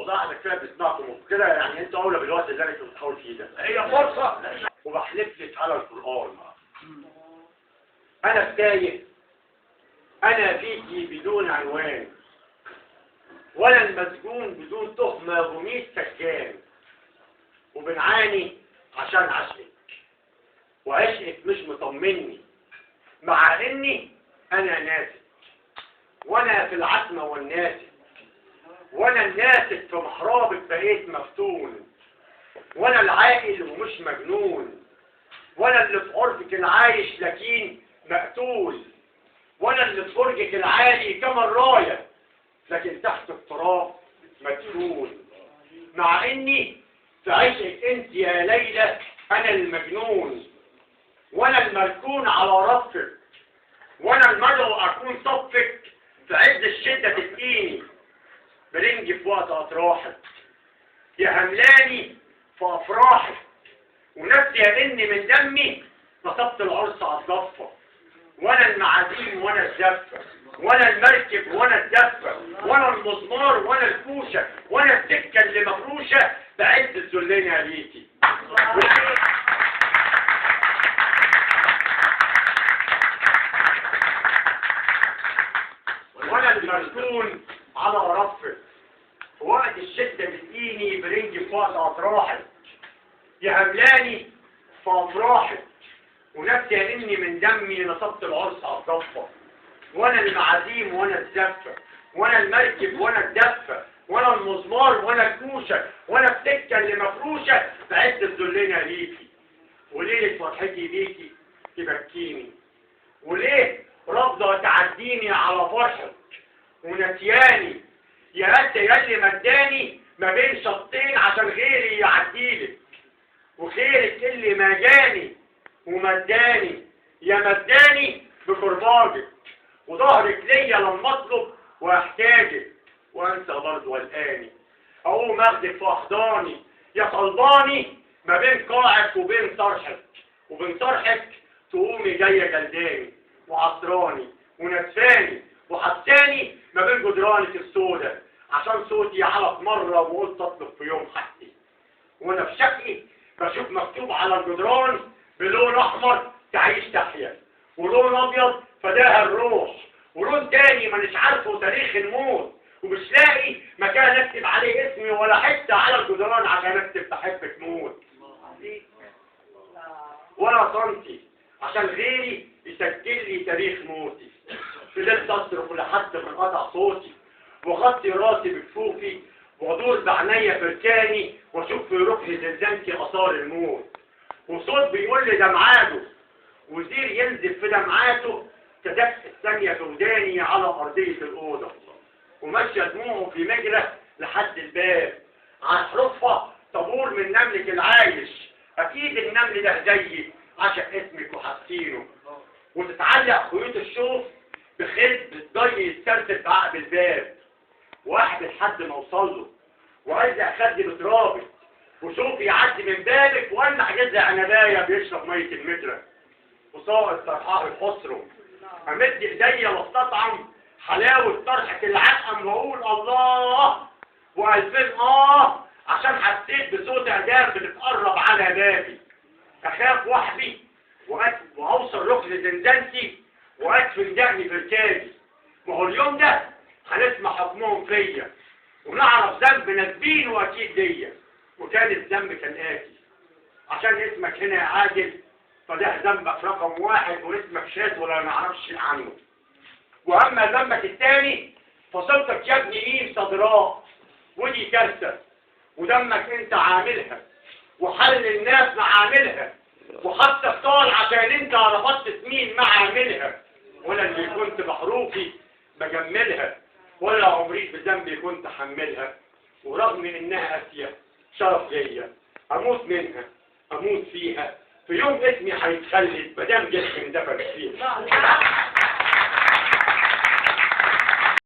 والله احنا كفايه بنسمعكم كده، يعني انتوا اولى بالوقت اللي انتوا بتحاولوا فيه ده، هي فرصه. وبحلف لك على القران انا تايه، انا فيكي بدون عنوان، ولا المسجون بدون تهمه وميت سجان، وبنعاني عشان عشقك، وعشقك مش مطمني مع اني انا ناسك، وانا في العتمه والناسك، وانا الناسك في محرابك بقيت مفتون، وانا العاقل ومش مجنون، وانا اللي في عرفك العايش لكن مقتول، وانا اللي في فرجك العالي كما الرايه لكن تحت التراب مدفون، مع اني في عشقك انت يا ليلى انا المجنون، وانا المركون على رفك، وانا المدعو اكون صفك في عز الشده تسقيني برنج في وقت اطراحك، يا هملاني في افراحك، وناسيه اني من دمي نصبت العرس على الضفه، وانا المعازيم وانا الزفه، وانا المركب وانا الدفه، وانا المزمار وانا الكوشه، وانا السكه اللي مفروشه بعز الذلين ليكي. وانا المركون على رفك، في وقت الشده بتقيني برنج في وقت اطراحك، يا هملاني في افراحك، وناسيه اني من دمي نصبت العرس على الضفه، وانا المعازيم وانا الزفه، وانا المركب وانا الدفه، وانا المزمار وانا الكوشه، وانا السكه اللي مفروشه بعز الذلين ليكي. وليله فرحتي بيكي تبكيني، وليه رافضه تعديني على فرحك ونسياني، يا قد ياللي مداني ما بين شطين عشان غيري يعديلك، وخيرك اللي ما جاني ومداني، يا مداني بكرباجك، وظهرك ليا لما اطلب واحتاجك، وانسى برضه قلقاني اقوم اخدك في احضاني، يا صلباني ما بين قاعك وبين طرحك، وبين طرحك تقومي جايه جلداني وعطراني ونسفاني وحساني ما بين جدرانك السوداء، عشان صوتي علق مره وقلت اطلب في يوم حقي، وانا في شقي بشوف مكتوب على الجدران بلون احمر تعيش تحيا، ولون ابيض فداها الروح، ولون تاني مانيش عارفه تاريخ الموت، ومش لاقي مكان اكتب عليه اسمي ولا حته على الجدران عشان اكتب بحبك موت، ولا صمتي عشان غيري يسجل لي تاريخ موتي، فضلت اصرخ لحد ما انقطع صوتي، وغطي راسي بكفوفي، وادور بعينيا بركاني واشوف في ركن زنزانتي اثار الموت، وصوت بيقول لي ده ميعاده، وزير ينزل في دمعاته كدفء الثانيه في وداني على ارضيه الاوضه، وماشيه دموعه في مجرى لحد الباب، على حروفها طابور من نملك العايش، اكيد النمل ده زيي عشق اسمك وحاسينه، وتتعلق خيوط الشوف بخيط بالضي يتسرسل بعقب الباب، واحد لحد ما اوصل له وارجع خدي بترابط، وشوفي يعدي من بابك وولع جزء عنبايه بيشرب ميه المدرة، وساقط طرحه بحصره، امد ايديا واستطعم حلاوه طرحه العقم واقول الله والفين عشان حسيت بصوت اعجاب بتتقرب على بابي، اخاف وحدي واوصل ركن زنزانتي وادفن دقني في ركابي، ما هو اليوم ده هنسمع حكمهم فيا ونعرف ذنب ناسبين واكيد ليا، وكان الذنب كان آتي عشان اسمك هنا يا عادل فده ذنبك رقم واحد واسمك شاذ ولا نعرفش شيء عنه، واما ذنبك الثاني فصلتك يا ابني مين صدراء، ودي كارثه، ودمك انت عاملها وحل الناس معاملها، وحتى الطال عشان انت رفضت مين معاملها، ولا اللي كنت بحروفي بجملها، ولا عمري بذنبي كنت حملها، ورغم انها قاسيه شرف ليا اموت منها اموت فيها، في يوم اسمي هيتخلد مدام جسمي اندفن فيها.